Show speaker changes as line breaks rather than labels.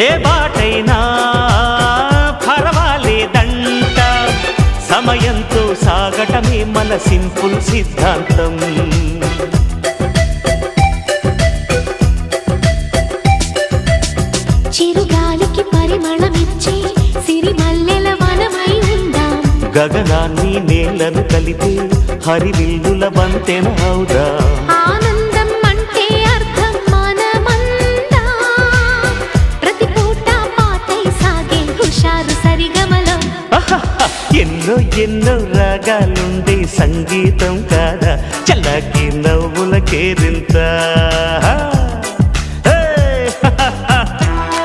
ఏ బాటైనా పర్వాలేదంట, సమయంతో సాగటమే మన సింపుల్ సిద్ధాంతం.
చిరుగాలికి పరిమళమిచ్చే సిరిమల్లెల వనమై ఉందాం,
గగనాన్ని నేలను కలిపే హరివిల్లుల వంతెన అవుదాం.
ఆనందం అంటే అర్థం మనమందా, ప్రతి పూట పాటై సాగే హుషారు సరిగమలం.
ఎన్నో ఎన్నో రాగాలుండే సంగీతం కాదా, చల్లకి నవ్వుల కేరింత.